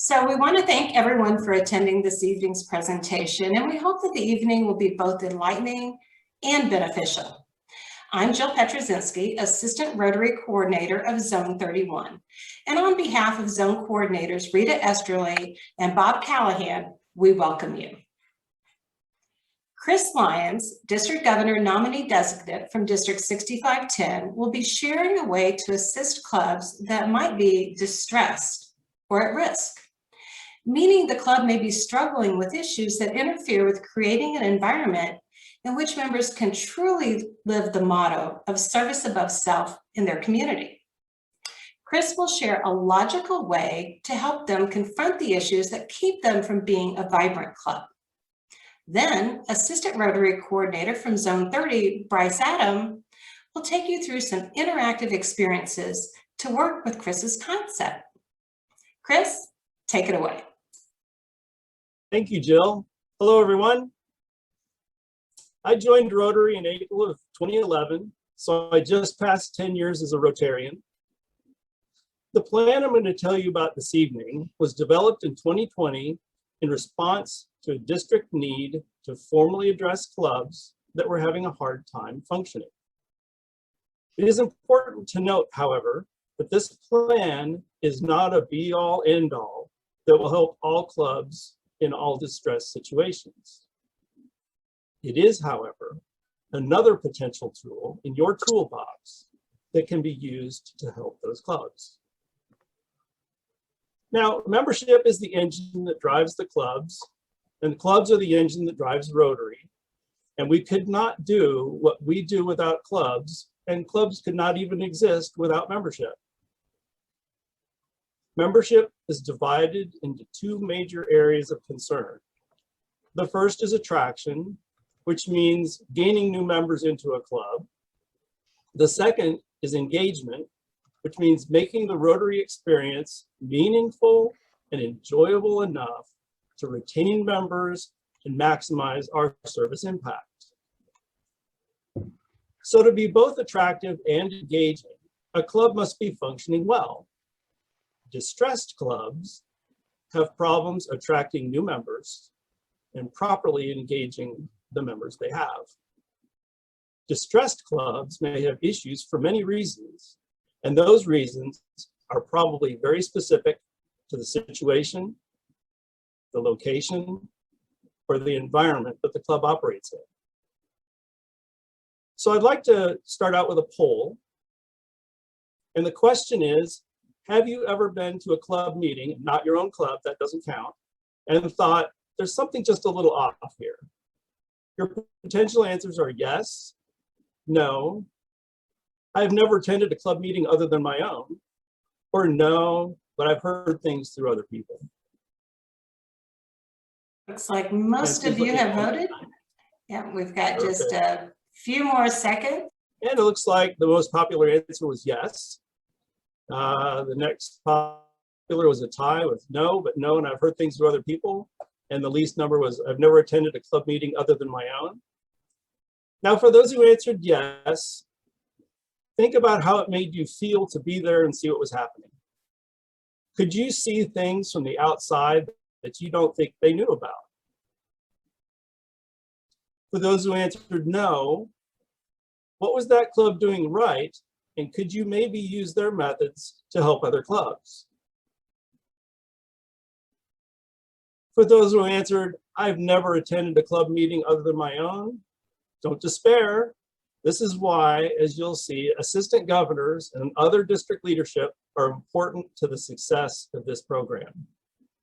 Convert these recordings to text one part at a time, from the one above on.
So we want to thank everyone for attending this evening's presentation, and we hope that the evening will be both enlightening and beneficial. I'm Jill Petrozinski, Assistant Rotary Coordinator of Zone 31. And on behalf of Zone Coordinators Rita Esterly and Bob Callahan, we welcome you. Chris Lyons, District Governor Nominee Designate from District 6510, will be sharing a way to assist clubs that might be distressed or at risk, meaning the club may be struggling with issues that interfere with creating an environment in which members can truly live the motto of service above self in their community. Chris will share a logical way to help them confront the issues that keep them from being a vibrant club. Then, Assistant Rotary Coordinator from Zone 30, Bryce Adam, will take you through some interactive experiences to work with Chris's concept. Chris, take it away. Thank you, Jill. Hello, everyone. I joined Rotary in April of 2011, so I just passed 10 years as a Rotarian. The plan I'm going to tell you about this evening was developed in 2020 in response to a district need to formally address clubs that were having a hard time functioning. It is important to note, however, that this plan is not a be-all, end-all that will help all clubs in all distress situations. It is, however, another potential tool in your toolbox that can be used to help those clubs. Now, membership is the engine that drives the clubs, and the clubs are the engine that drives Rotary. And we could not do what we do without clubs, and clubs could not even exist without membership. Membership is divided into two major areas of concern. The first is attraction, which means gaining new members into a club. The second is engagement, which means making the Rotary experience meaningful and enjoyable enough to retain members and maximize our service impact. So to be both attractive and engaging, a club must be functioning well. Distressed clubs have problems attracting new members and properly engaging the members they have. Distressed clubs may have issues for many reasons, and those reasons are probably very specific to the situation, the location, or the environment that the club operates in. So I'd like to start out with a poll. And the question is, have you ever been to a club meeting, not your own club, that doesn't count, and thought, there's something just a little off here? Your potential answers are yes, no, I've never attended a club meeting other than my own, or no, but I've heard things through other people. Looks like most of you have voted. Yeah, we've got just a few more seconds. And it looks like the most popular answer was yes. The next popular was a tie with no, but no, and I've heard things through other people. And the least number was, I've never attended a club meeting other than my own. Now, for those who answered yes, think about how it made you feel to be there and see what was happening. Could you see things from the outside that you don't think they knew about? For those who answered no, what was that club doing right? And could you maybe use their methods to help other clubs? For those who answered, I've never attended a club meeting other than my own, don't despair. This is why, as you'll see, assistant governors and other district leadership are important to the success of this program.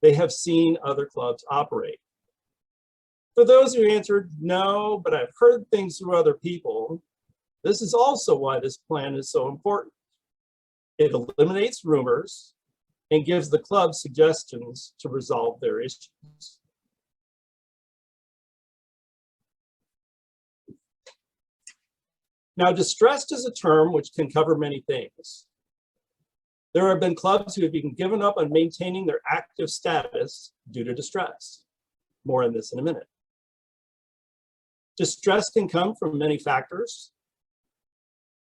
They have seen other clubs operate. For those who answered, no, but I've heard things through other people, this is also why this plan is so important. It eliminates rumors and gives the club suggestions to resolve their issues. Now, distressed is a term which can cover many things. There have been clubs who have been given up on maintaining their active status due to distress. More on this in a minute. Distress can come from many factors: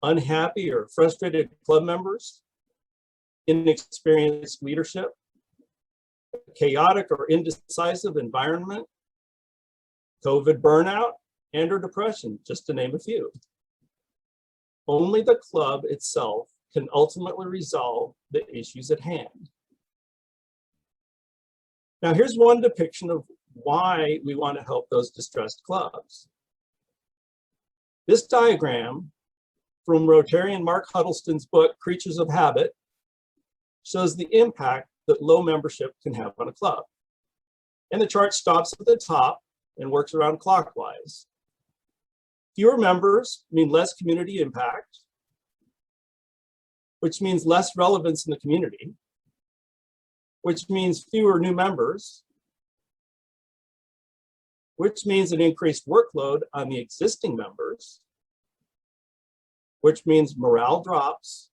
unhappy or frustrated club members, inexperienced leadership, chaotic or indecisive environment, COVID burnout, and or depression, just to name a few. Only the club itself can ultimately resolve the issues at hand. Now, here's one depiction of why we want to help those distressed clubs. This diagram from Rotarian Mark Huddleston's book, Creatures of Habit, shows the impact that low membership can have on a club. And the chart stops at the top and works around clockwise. Fewer members mean less community impact, which means less relevance in the community, which means fewer new members, which means an increased workload on the existing members, which means morale drops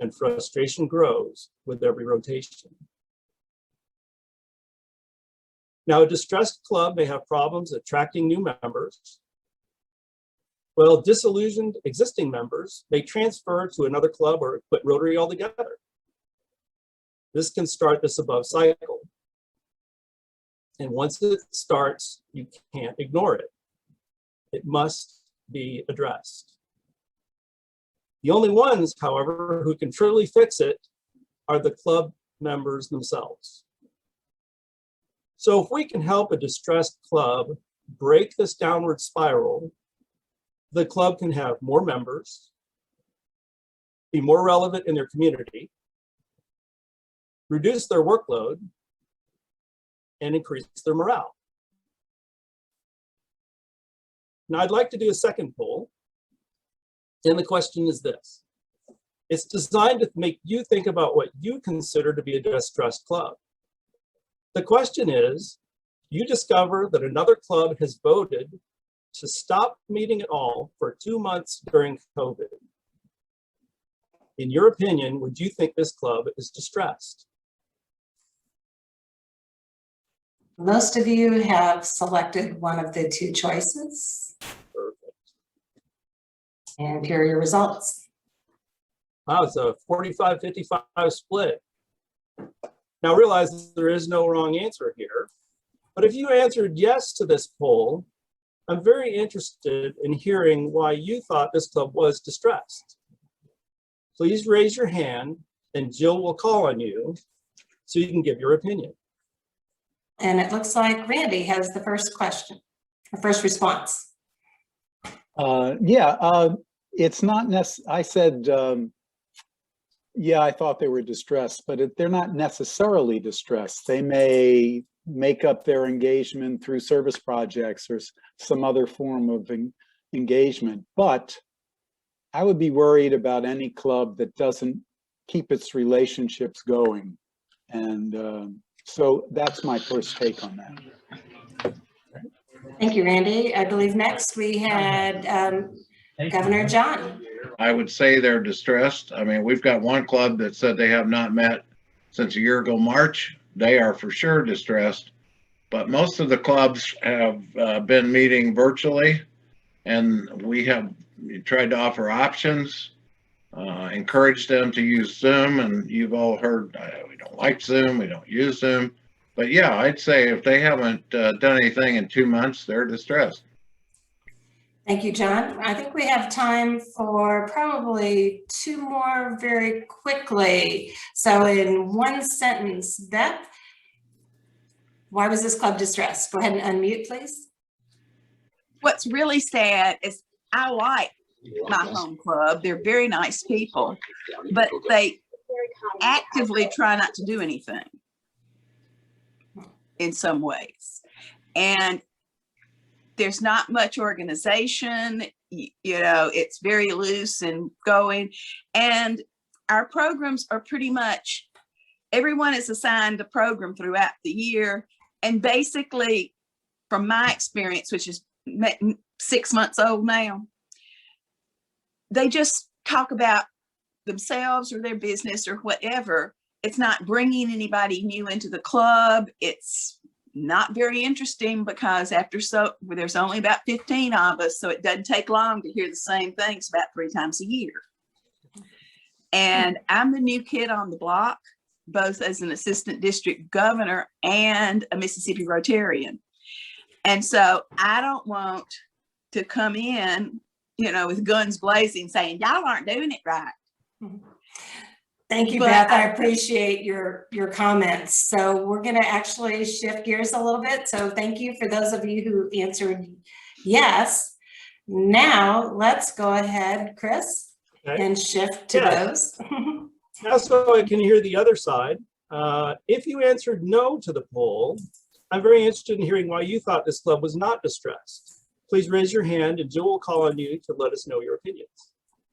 and frustration grows with every rotation. Now, a distressed club may have problems attracting new members, while disillusioned existing members may transfer to another club or quit Rotary altogether. This can start this above cycle. And once it starts, you can't ignore it. It must be addressed. The only ones, however, who can truly fix it are the club members themselves. So if we can help a distressed club break this downward spiral, the club can have more members, be more relevant in their community, reduce their workload, and increase their morale. Now, I'd like to do a second poll. And the question is this. It's designed to make you think about what you consider to be a distressed club. The question is, you discover that another club has voted to stop meeting at all for 2 months during COVID. In your opinion, would you think this club is distressed? Most of you have selected one of the two choices. Perfect. And here are your results. Wow, it's a 45-55 split. Now realize there is no wrong answer here, but if you answered yes to this poll, I'm very interested in hearing why you thought this club was distressed. Please raise your hand and Jill will call on you so you can give your opinion. And it looks like Randy has the first question, or first response. It's not necessary. I said, yeah, I thought they were distressed, but they're not necessarily distressed. They may make up their engagement through service projects or some other form of engagement. But I would be worried about any club that doesn't keep its relationships going. And so that's my first take on that. Thank you, Randy. I believe next we had Governor John. I would say they're distressed. I mean, we've got one club that said they have not met since a year ago, March. They are for sure distressed. But most of the clubs have been meeting virtually, and we have tried to offer options, encourage them to use Zoom. And you've all heard, we don't like Zoom, we don't use Zoom. But yeah, I'd say if they haven't done anything in 2 months, they're distressed. Thank you, John. I think we have time for probably two more very quickly. So in one sentence, Beth, why was this club distressed? Go ahead and unmute, please. What's really sad is I like my home club. They're very nice people, but they actively try not to do anything in some ways. And there's not much organization, you know, it's very loose and going. And our programs are pretty much, everyone is assigned a program throughout the year. And basically, from my experience, which is 6 months old now, they just talk about themselves or their business or whatever. It's not bringing anybody new into the club. It's not very interesting because there's only about 15 of us, so it doesn't take long to hear the same things about 3 times a year. And I'm the new kid on the block, both as an assistant district governor and a Mississippi Rotarian. And so I don't want to come in, with guns blazing saying, y'all aren't doing it right. Thank you, But Beth. I appreciate your comments. So we're going to actually shift gears a little bit. So thank you for those of you who answered yes. Now let's go ahead, Chris, and shift to those. Now, so I can hear the other side. If you answered no to the poll, I'm very interested in hearing why you thought this club was not distressed. Please raise your hand and Jill will call on you to let us know your opinions.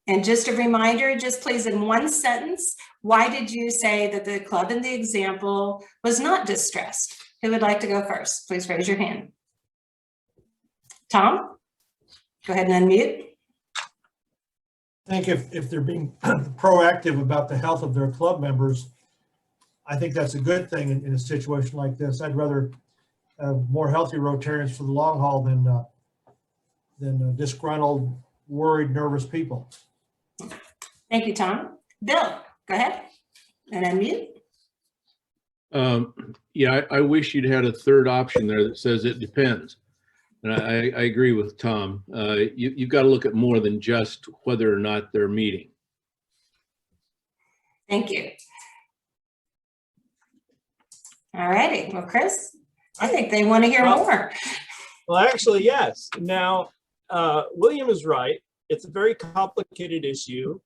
And just a reminder, just please in one sentence, why did you say that the club in the example was not distressed? Who would like to go first? Please raise your hand. Tom, go ahead and unmute. I think if they're being proactive about the health of their club members, I think that's a good thing in a situation like this. I'd rather have more healthy Rotarians for the long haul than disgruntled, worried, nervous people. Thank you, Tom. Bill, go ahead and unmute. Yeah, I wish you'd had a third option there that says it depends. And I agree with Tom. You've got to look at more than just whether or not they're meeting. Thank you. All righty. Well, Chris, I think they want to hear more. Well, actually, yes. Now, William is right. It's a very complicated issue.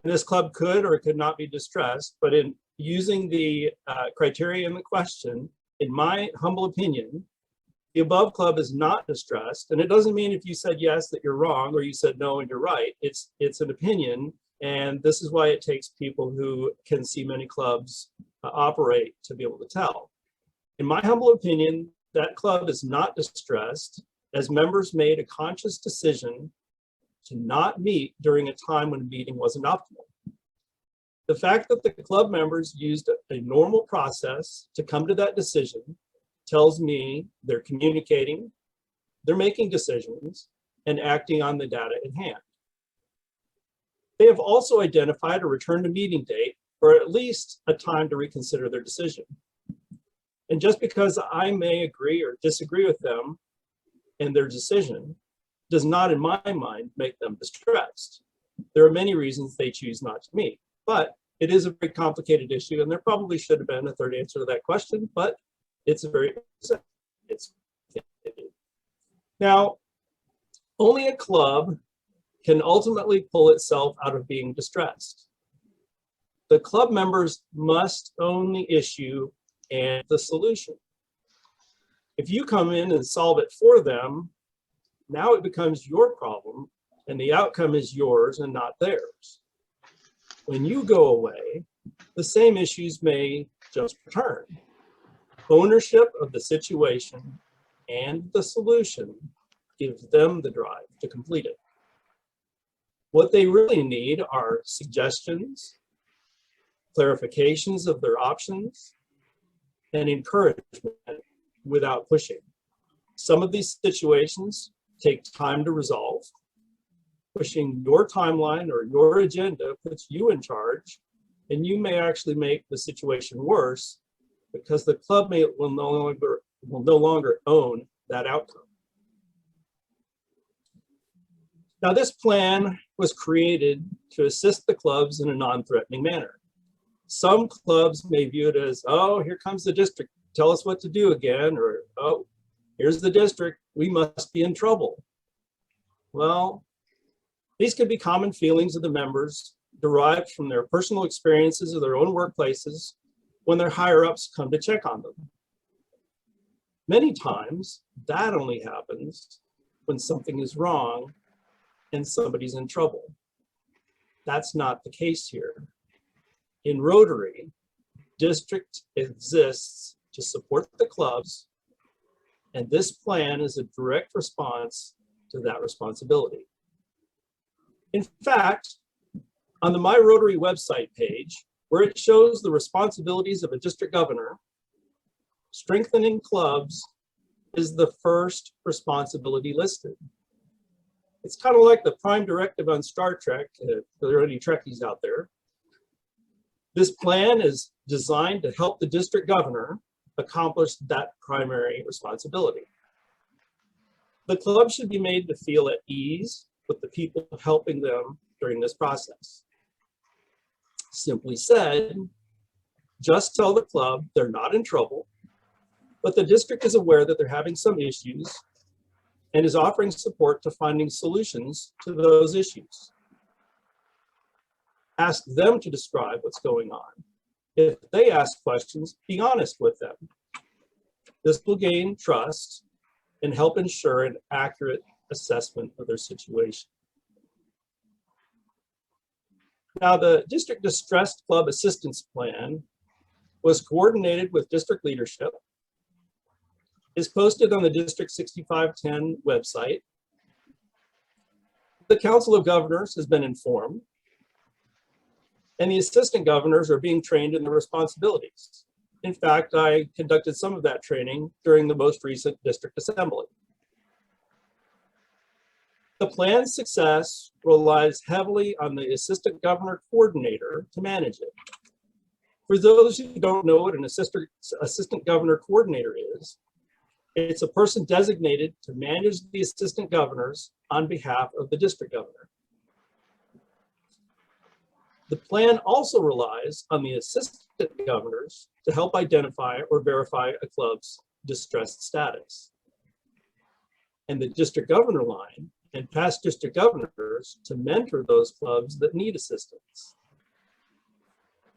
This club could or could not be distressed, but in using the criteria in the question, in my humble opinion, the above club is not distressed. And it doesn't mean if you said yes that you're wrong or you said no and you're right. It's an opinion. And this is why it takes people who can see many clubs operate to be able to tell. In my humble opinion, that club is not distressed as members made a conscious decision to not meet during a time when a meeting wasn't optimal. The fact that the club members used a normal process to come to that decision tells me they're communicating, they're making decisions, and acting on the data in hand. They have also identified a return to meeting date or at least a time to reconsider their decision. And just because I may agree or disagree with them and their decision does not, in my mind, make them distressed. There are many reasons they choose not to meet, but it is a very complicated issue, and there probably should have been a third answer to that question, but it's now, only a club can ultimately pull itself out of being distressed. The club members must own the issue and the solution. If you come in and solve it for them, now it becomes your problem and the outcome is yours and not theirs. When you go away, the same issues may just return. Ownership of the situation and the solution gives them the drive to complete it. What they really need are suggestions, clarifications of their options, and encouragement without pushing. Some of these situations take time to resolve. Pushing your timeline or your agenda puts you in charge, and you may actually make the situation worse because the club will no longer own that outcome. Now, this plan was created to assist the clubs in a non-threatening manner. Some clubs may view it as, oh, here comes the district, tell us what to do again, or, oh, here's the district, we must be in trouble. Well, these could be common feelings of the members derived from their personal experiences of their own workplaces when their higher-ups come to check on them. Many times, that only happens when something is wrong and somebody's in trouble. That's not the case here. In Rotary, district exists to support the clubs, and this plan is a direct response to that responsibility. In fact, on the My Rotary website page, where it shows the responsibilities of a district governor, strengthening clubs is the first responsibility listed. It's kind of like the prime directive on Star Trek, if there are any Trekkies out there. This plan is designed to help the district governor accomplish that primary responsibility. The club should be made to feel at ease with the people helping them during this process. Simply said, just tell the club they're not in trouble, but the district is aware that they're having some issues and is offering support to finding solutions to those issues. Ask them to describe what's going on. If they ask questions, be honest with them. This will gain trust and help ensure an accurate assessment of their situation. Now, the District Distressed Club Assistance Plan was coordinated with district leadership, is posted on the District 6510 website. The Council of Governors has been informed, and the assistant governors are being trained in their responsibilities. In fact, I conducted some of that training during the most recent district assembly. The plan's success relies heavily on the assistant governor coordinator to manage it. For those who don't know what an assistant governor coordinator is, it's a person designated to manage the assistant governors on behalf of the district governor. The plan also relies on the assistant governors to help identify or verify a club's distressed status, and the district governor line and past district governors to mentor those clubs that need assistance.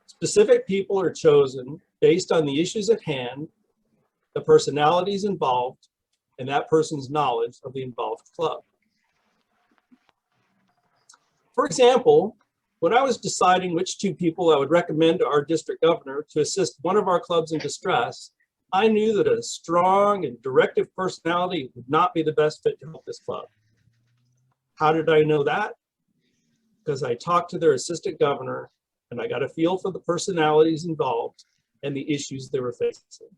Specific people are chosen based on the issues at hand, the personalities involved, and that person's knowledge of the involved club. For example, when I was deciding which two people I would recommend to our district governor to assist one of our clubs in distress, I knew that a strong and directive personality would not be the best fit to help this club. How did I know that? Because I talked to their assistant governor and I got a feel for the personalities involved and the issues they were facing.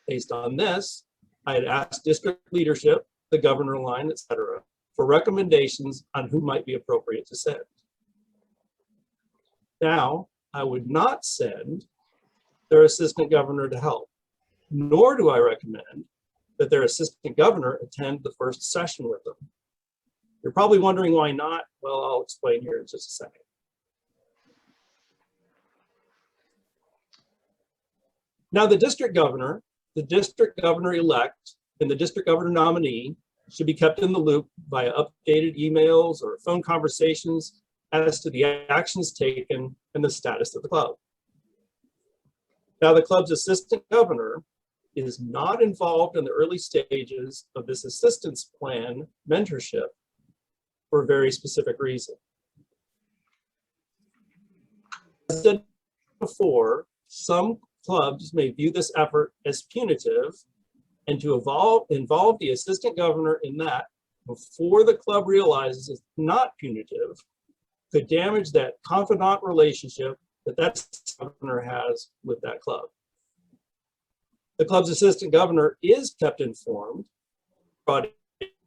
Based on this, I had asked district leadership, the governor line, etc., for recommendations on who might be appropriate to send. Now, I would not send their assistant governor to help, nor do I recommend that their assistant governor attend the first session with them. You're probably wondering why not. Well, I'll explain here in just a second. Now, the district governor elect, and the district governor nominee should be kept in the loop via updated emails or phone conversations as to the actions taken and the status of the club. Now, the club's assistant governor is not involved in the early stages of this assistance plan mentorship for a very specific reason. As I said before, some clubs may view this effort as punitive, and to involve the assistant governor in that before the club realizes it's not punitive could damage that confidant relationship that governor has with that club. The club's assistant governor is kept informed, brought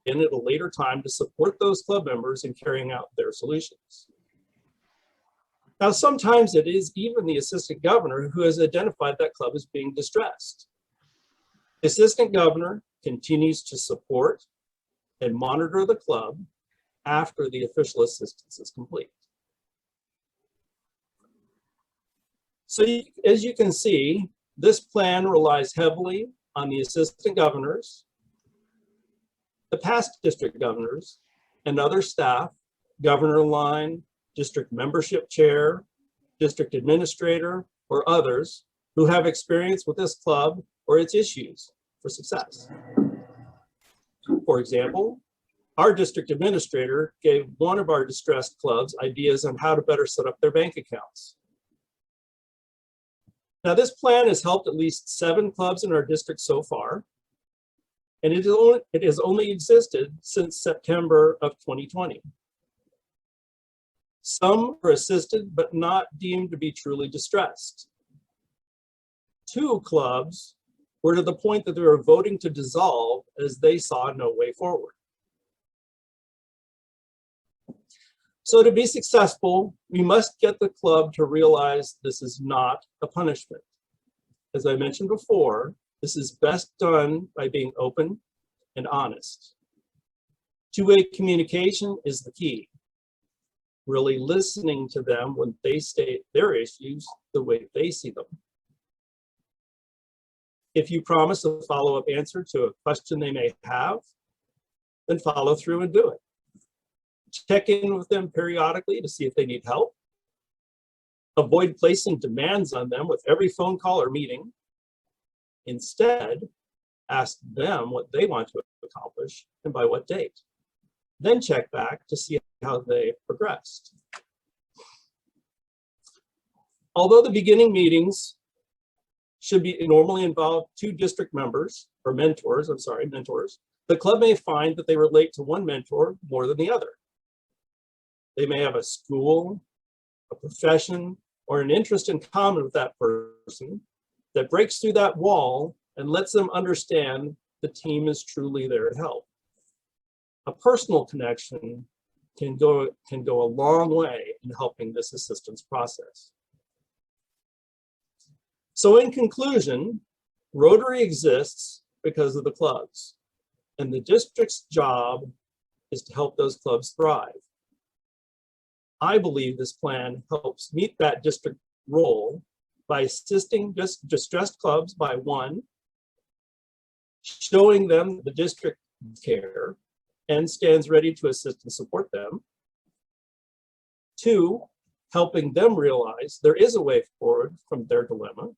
in at a later time to support those club members in carrying out their solutions. Now, sometimes it is even the assistant governor who has identified that club as being distressed. The assistant governor continues to support and monitor the club after the official assistance is complete. So as you can see, this plan relies heavily on the assistant governors, the past district governors, and other staff, governor line, district membership chair, district administrator, or others who have experience with this club or its issues for success. For example, our district administrator gave one of our distressed clubs ideas on how to better set up their bank accounts. Now, this plan has helped at least 7 clubs in our district so far, and it has only existed since September of 2020. Some were assisted, but not deemed to be truly distressed. 2 clubs were to the point that they were voting to dissolve as they saw no way forward. So to be successful, we must get the club to realize this is not a punishment. As I mentioned before, this is best done by being open and honest. Two-way communication is the key. Really listening to them when they state their issues the way they see them. If you promise a follow-up answer to a question they may have, then follow through and do it. Check in with them periodically to see if they need help. Avoid placing demands on them with every phone call or meeting. Instead, ask them what they want to accomplish and by what date. Then check back to see how they progressed. Although the beginning meetings should be normally involve two district members or mentors, the club may find that they relate to one mentor more than the other. They may have a school, a profession, or an interest in common with that person that breaks through that wall and lets them understand the team is truly there to help. A personal connection can go a long way in helping this assistance process. So in conclusion, Rotary exists because of the clubs, and the district's job is to help those clubs thrive. I believe this plan helps meet that district role by assisting distressed clubs by 1, showing them the district care and stands ready to assist and support them. 2, helping them realize there is a way forward from their dilemma.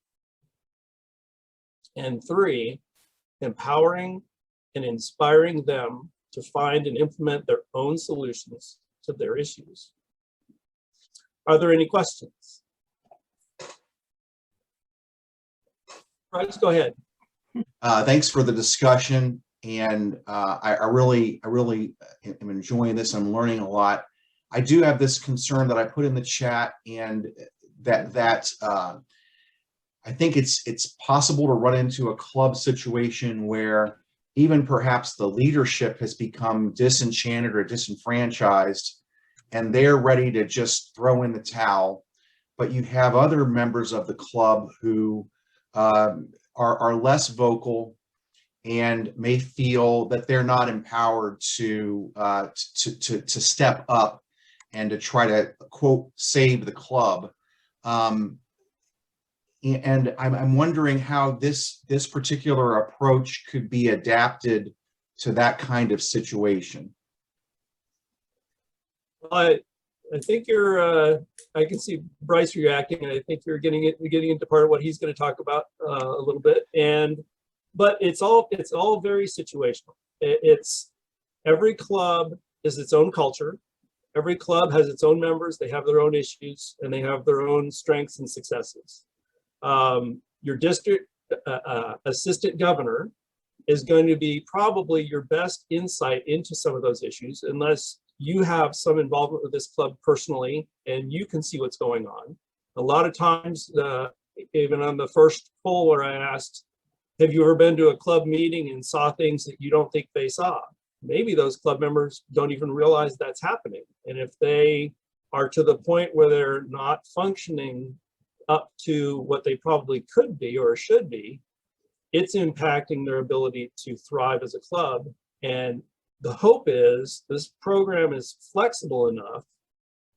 And 3, empowering and inspiring them to find and implement their own solutions to their issues. Are there any questions? Bryce, go ahead. Thanks for the discussion, and I really am enjoying this. I'm learning a lot. I do have this concern that I put in the chat, and that I think it's possible to run into a club situation where even perhaps the leadership has become disenchanted or disenfranchised, and they're ready to just throw in the towel. But you have other members of the club who are less vocal and may feel that they're not empowered to step up and to try to, quote, save the club. And I'm wondering how this particular approach could be adapted to that kind of situation. I think you're, I can see Bryce reacting, and I think you're getting into part of what he's going to talk about a little bit. But it's all very situational. It's every club is its own culture. Every club has its own members. They have their own issues, and they have their own strengths and successes. Your district assistant governor is going to be probably your best insight into some of those issues, unless you have some involvement with this club personally and you can see what's going on. A lot of times, even on the first poll where I asked, have you ever been to a club meeting and saw things that you don't think they saw? Maybe those club members don't even realize that's happening. And if they are to the point where they're not functioning up to what they probably could be or should be, it's impacting their ability to thrive as a club. And the hope is this program is flexible enough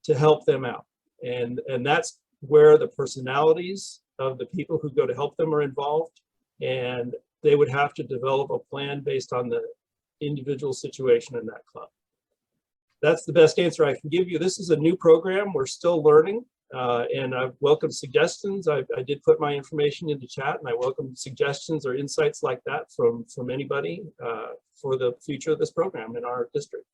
to help them out. And that's where the personalities of the people who go to help them are involved. And they would have to develop a plan based on the individual situation in that club. That's the best answer I can give you. This is a new program. We're still learning. And I welcome suggestions. I did put my information in the chat, and I welcome suggestions or insights like that from anybody for the future of this program in our district.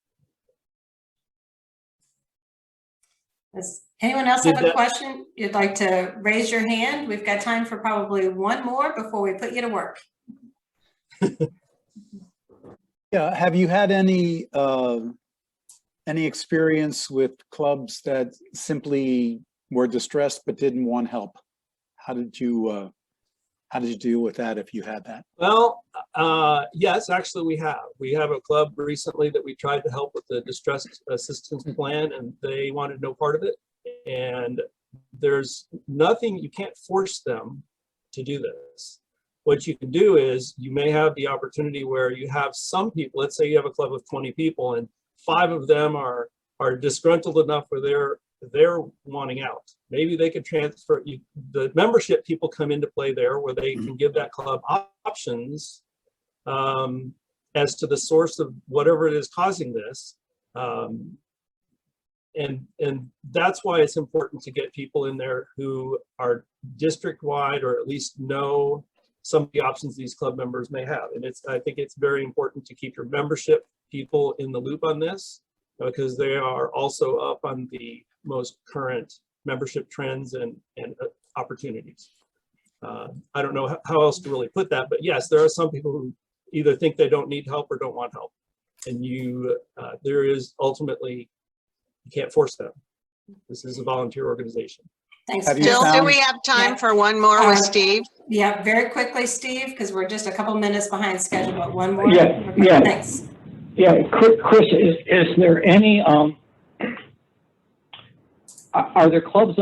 Does anyone else have a question you'd like to raise your hand? We've got time for probably one more before we put you to work. Yeah, have you had any experience with clubs that simply were distressed but didn't want help? How did you deal with that if you had that? Well, Yes, actually we have. We have a club recently that we tried to help with the distress assistance plan, and they wanted no part of it. And there's nothing, you can't force them to do this. What you can do is you may have the opportunity where you have some people, let's say you have a club of 20 people and 5 of them are disgruntled enough where they're wanting out. Maybe they could transfer, the membership people come into play there where they can give that club options as to the source of whatever it is causing this. And that's why it's important to get people in there who are district-wide or at least know some of the options these club members may have. And I think it's very important to keep your membership people in the loop on this, because they are also up on the most current membership trends and opportunities. I don't know how else to really put that, but yes, there are some people who either think they don't need help or don't want help. And there is ultimately, you can't force them. This is a volunteer organization. Thanks. Have you Chris. Jill, do found- we have time Yeah. for one more with Steve? Yeah, very quickly, Steve, because we're just a couple minutes behind schedule, but one more. Yeah, Okay, yeah. Thanks. Yeah, Chris, is there any, are there clubs,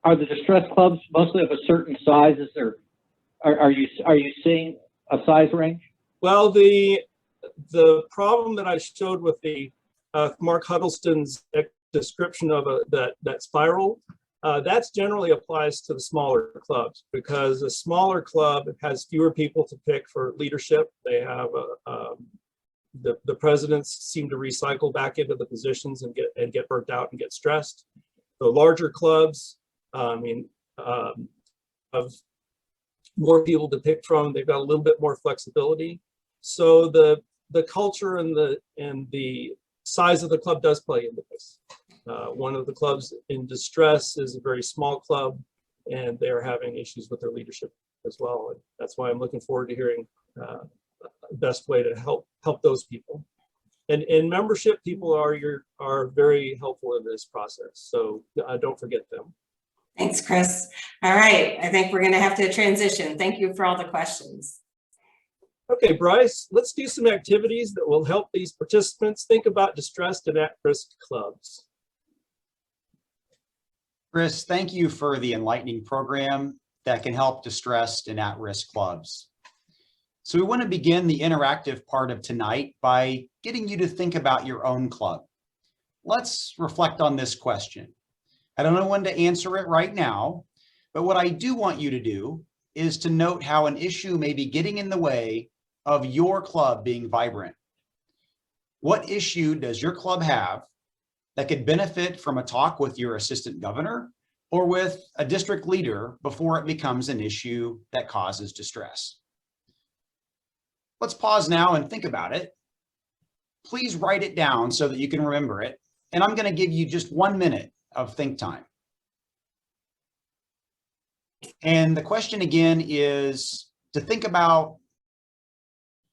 are the distress clubs mostly of a certain size? Is there, are you seeing a size range? Well, the problem that I showed with the Mark Huddleston's description of that spiral, that's generally applies to the smaller clubs, because a smaller club has fewer people to pick for leadership. They have the presidents seem to recycle back into the positions and get burnt out and get stressed. The larger clubs, have more people to pick from. They've got a little bit more flexibility. So the culture and the size of the club does play into this. One of the clubs in distress is a very small club, and they're having issues with their leadership as well. And that's why I'm looking forward to hearing the best way to help those people. And membership people are very helpful in this process. So don't forget them. Thanks, Chris. All right, I think we're going to have to transition. Thank you for all the questions. Okay, Bryce, let's do some activities that will help these participants think about distressed and at-risk clubs. Chris, thank you for the enlightening program that can help distressed and at-risk clubs. So we want to begin the interactive part of tonight by getting you to think about your own club. Let's reflect on this question. I don't know when to answer it right now, but what I do want you to do is to note how an issue may be getting in the way of your club being vibrant. What issue does your club have that could benefit from a talk with your assistant governor or with a district leader before it becomes an issue that causes distress? Let's pause now and think about it. Please write it down so that you can remember it. And I'm going to give you just 1 minute of think time. And the question again is to think about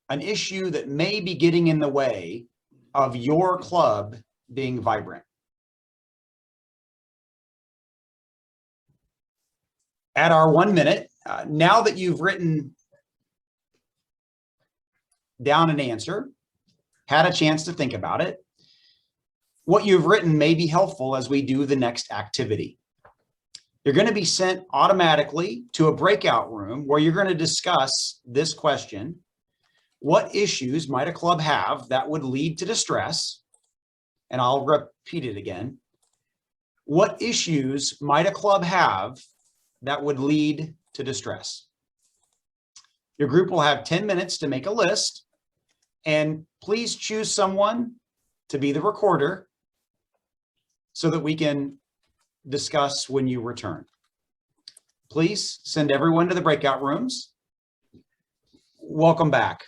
an issue that may be getting in the way of your club being vibrant. At our 1 minute, now that you've written down an answer, had a chance to think about it, what you've written may be helpful as we do the next activity. You're going to be sent automatically to a breakout room where you're going to discuss this question. What issues might a club have that would lead to distress? And I'll repeat it again. What issues might a club have that would lead to distress? Your group will have 10 minutes to make a list, and please choose someone to be the recorder so that we can discuss when you return. Please send everyone to the breakout rooms. Welcome back.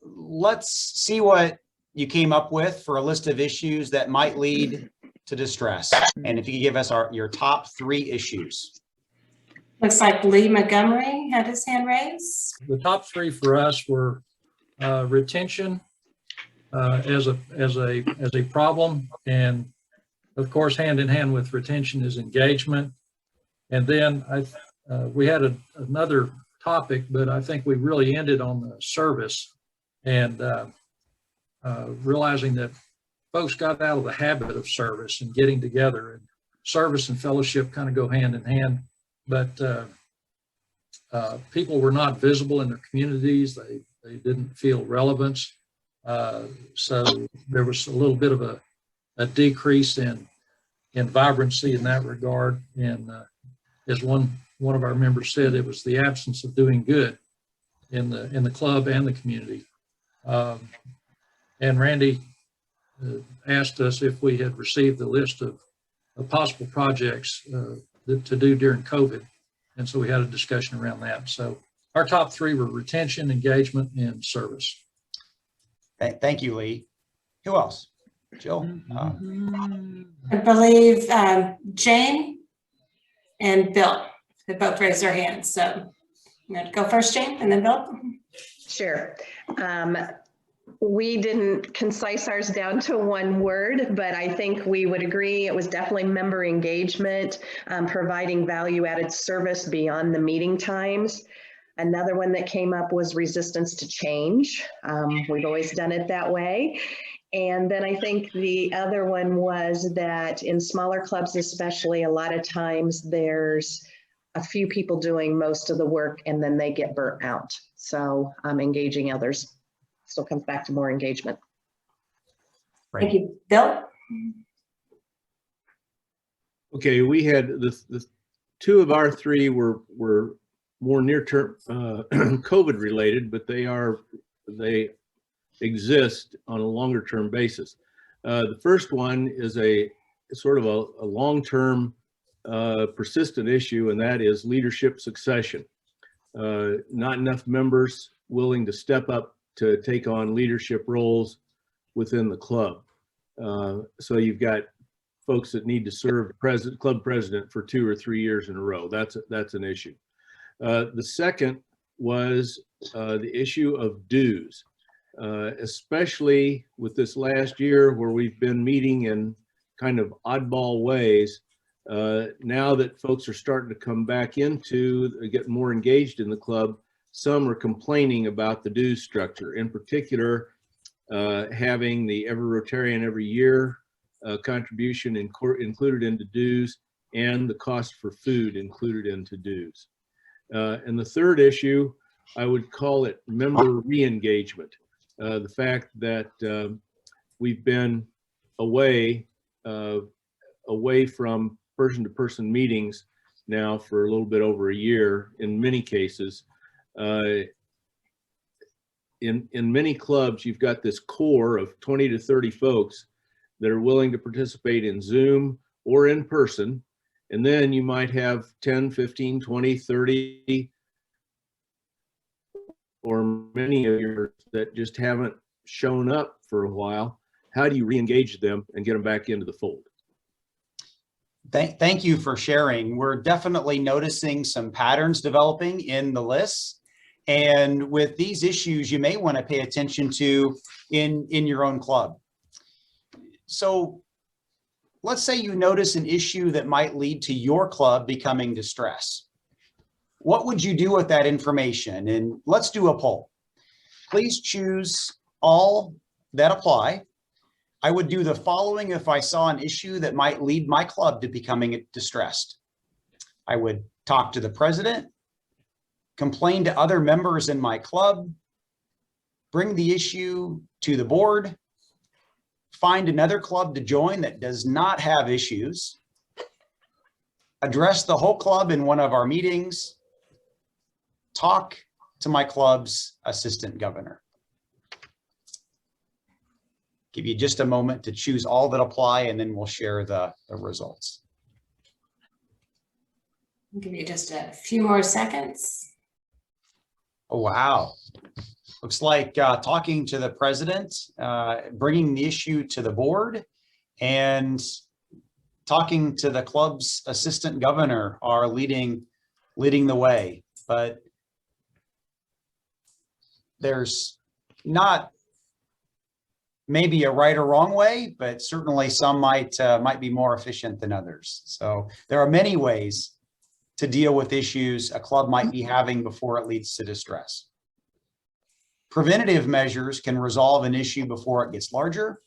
Let's see what you came up with for a list of issues that might lead to distress. And if you could give us your top 3 issues. Looks like Lee Montgomery had his hand raised. The top 3 for us were retention as a problem, and of course, hand in hand with retention is engagement. And then we had another topic, but I think we really ended on the service and realizing that folks got out of the habit of service and getting together, and service and fellowship kind of go hand in hand. But people were not visible in their communities. They didn't feel relevance. So there was a little bit of a decrease in vibrancy in that regard. And as one of our members said, it was the absence of doing good in the club and the community. And Randy asked us if we had received the list of possible projects to do during COVID. And so we had a discussion around that. So our top three were retention, engagement, and service. Thank you, Lee. Who else? Jill? I believe Jane and Bill, they both raised their hands. So I'm going to go first, Jane, and then Bill. Sure. We didn't concise ours down to one word, but I think we would agree it was definitely member engagement, providing value-added service beyond the meeting times. Another one that came up was resistance to change. We've always done it that way. And then I think the other one was that in smaller clubs especially, a lot of times there's a few people doing most of the work and then they get burnt out. So engaging others still comes back to more engagement. Right. Thank you. Bill? Okay, we had the two of our three were more near-term COVID related, but they exist on a longer-term basis. The first one is a sort of a long-term persistent issue, and that is leadership succession. Not enough members willing to step up to take on leadership roles within the club. So you've got folks that need to serve club president for 2 or 3 years in a row. That's an issue. The second was the issue of dues, especially with this last year where we've been meeting in kind of oddball ways. Now that folks are starting to come back get more engaged in the club, some are complaining about the dues structure, in particular, having the every Rotarian every year contribution included into dues and the cost for food included into dues. And the third issue, I would call it member re-engagement. The fact that we've been away from person-to-person meetings now for a little bit over a year in many cases. In many clubs, you've got this core of 20 to 30 folks that are willing to participate in Zoom or in person. And then you might have 10, 15, 20, 30, or many of yours that just haven't shown up for a while. How do you re-engage them and get them back into the fold? Thank you for sharing. We're definitely noticing some patterns developing in the lists. And with these issues, you may want to pay attention to in your own club. So let's say you notice an issue that might lead to your club becoming distressed. What would you do with that information? And let's do a poll. Please choose all that apply. I would do the following if I saw an issue that might lead my club to becoming distressed. I would talk to the president, complain to other members in my club, bring the issue to the board, find another club to join that does not have issues, address the whole club in one of our meetings, talk to my club's assistant governor. Give you just a moment to choose all that apply, and then we'll share the results. I'll give you just a few more seconds. Oh, wow. Looks like talking to the president, bringing the issue to the board, and talking to the club's assistant governor are leading the way. But there's not maybe a right or wrong way, but certainly some might be more efficient than others. So there are many ways to deal with issues a club might be having before it leads to distress. Preventative measures can resolve an issue before it gets larger.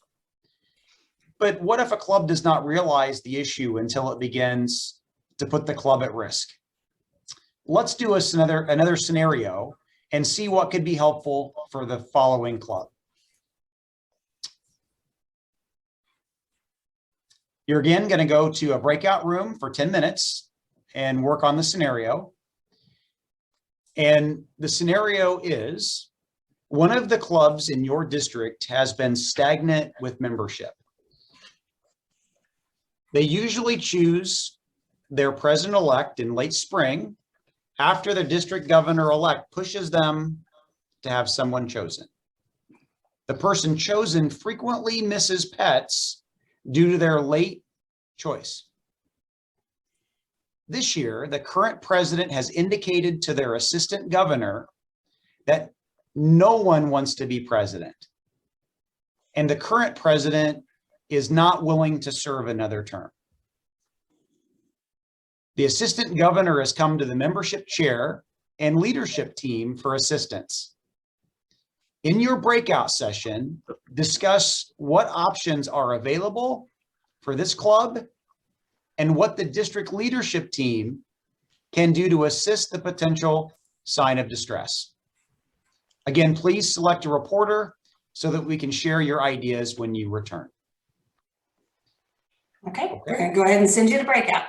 But what if a club does not realize the issue until it begins to put the club at risk? Let's do another scenario and see what could be helpful for the following club. You're again going to go to a breakout room for 10 minutes and work on the scenario. And the scenario is, one of the clubs in your district has been stagnant with membership. They usually choose their president-elect in late spring after the district governor-elect pushes them to have someone chosen. The person chosen frequently misses pets due to their late choice. This year, the current president has indicated to their assistant governor that no one wants to be president. And the current president is not willing to serve another term. The assistant governor has come to the membership chair and leadership team for assistance. In your breakout session, discuss what options are available for this club and what the district leadership team can do to assist the potential sign of distress. Again, please select a reporter so that we can share your ideas when you return. Okay, we're gonna go ahead and send you the breakout.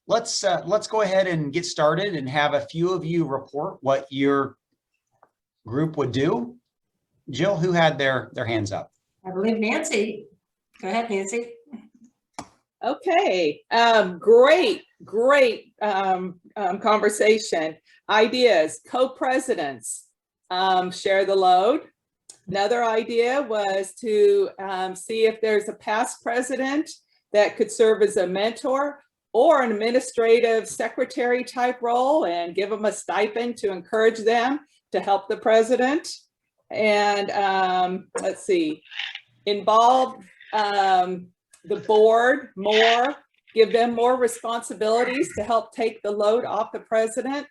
Let's go ahead and get started and have a few of you report what your group would do. Jill, who had their hands up? I believe Nancy. Go ahead, Nancy. Okay, great conversation. Ideas, co-presidents, share the load. Another idea was to see if there's a past president that could serve as a mentor or an administrative secretary type role and give them a stipend to encourage them to help the president. And let's see, involve the board more, give them more responsibilities to help take the load off the president,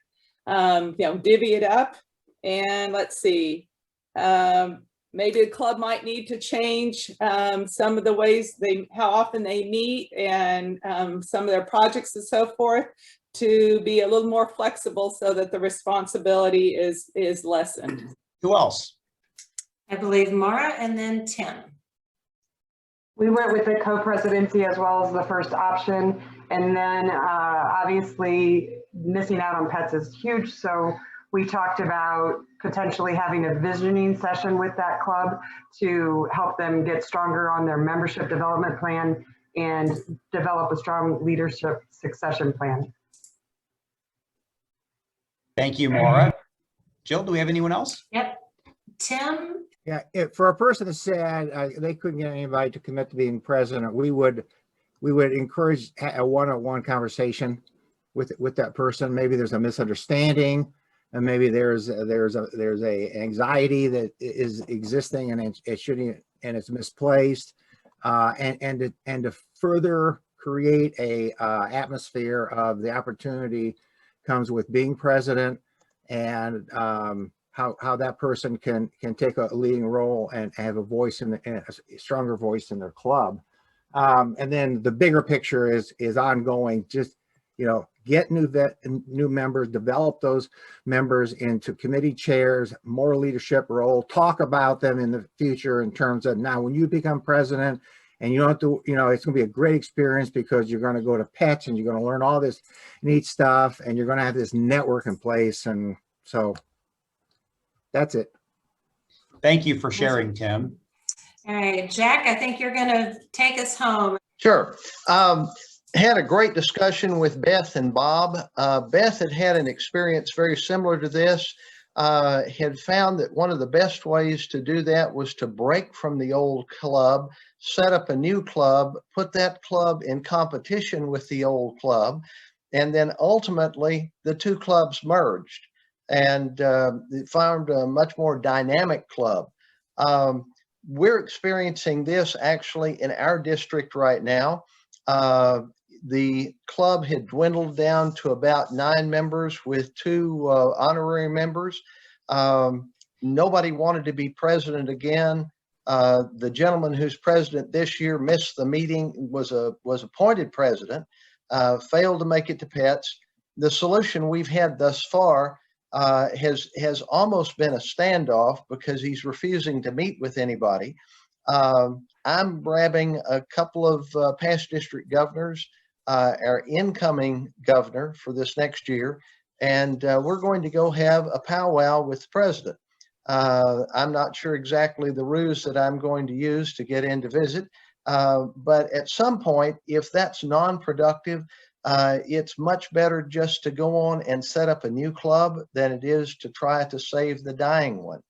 divvy it up. And let's see, maybe the club might need to change some of the ways how often they meet and some of their projects and so forth to be a little more flexible so that the responsibility is lessened. Who else? I believe Mara and then Tim. We went with the co-presidency as well as the first option. And then obviously missing out on pets is huge. So we talked about potentially having a visioning session with that club to help them get stronger on their membership development plan and develop a strong leadership succession plan. Thank you, Maura. Jill, do we have anyone else? Yep. Tim. Yeah, for a person that said they couldn't get anybody to commit to being president, we would encourage a one-on-one conversation with that person. Maybe there's a misunderstanding, and maybe there's a anxiety that is existing, and it shouldn't, and it's misplaced, and to further create a atmosphere of the opportunity comes with being president, and how that person can take a leading role and have a voice and a stronger voice in their club. And then the bigger picture is ongoing. Just, get new members, develop those members into committee chairs, more leadership role, talk about them in the future in terms of now when you become president, and you don't have to, it's going to be a great experience because you're going to go to pets and you're going to learn all this neat stuff and you're going to have this network in place. And so that's it. Thank you for sharing, Tim. All right, Jack, I think you're going to take us home. Sure. Had a great discussion with Beth and Bob. Beth had an experience very similar to this, had found that one of the best ways to do that was to break from the old club, set up a new club, put that club in competition with the old club, and then ultimately the two clubs merged and found a much more dynamic club. We're experiencing this actually in our district right now. the club had dwindled down to about 9 members with 2 honorary members. Nobody wanted to be president again. The gentleman who's president this year missed the meeting, was appointed president, failed to make it to Pets. The solution we've had thus far has almost been a standoff because he's refusing to meet with anybody. I'm grabbing a couple of past district governors, our incoming governor for this next year, and we're going to go have a powwow with the president. I'm not sure exactly the ruse that I'm going to use to get in to visit, but at some point, if that's non-productive, it's much better just to go on and set up a new club than it is to try to save the dying one.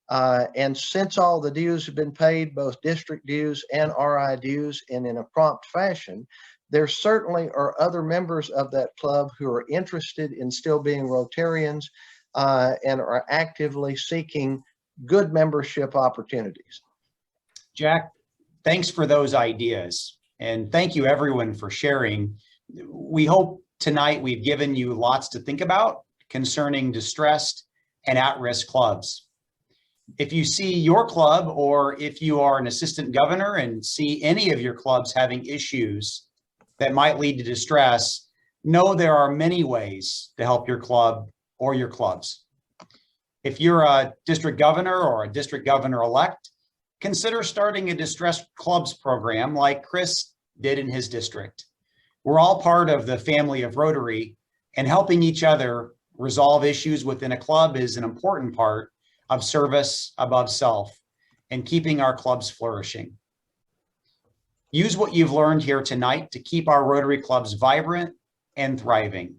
And since all the dues have been paid, both district dues and RI dues, and in a prompt fashion, there certainly are other members of that club who are interested in still being Rotarians and are actively seeking good membership opportunities. Jack, thanks for those ideas. And thank you everyone for sharing. We hope tonight we've given you lots to think about concerning distressed and at-risk clubs. If you see your club, or if you are an assistant governor and see any of your clubs having issues that might lead to distress, know there are many ways to help your club or your clubs. If you're a district governor or a district governor-elect, consider starting a distressed clubs program like Chris did in his district. We're all part of the family of Rotary, and helping each other resolve issues within a club is an important part of service above self and keeping our clubs flourishing. Use what you've learned here tonight to keep our Rotary clubs vibrant and thriving.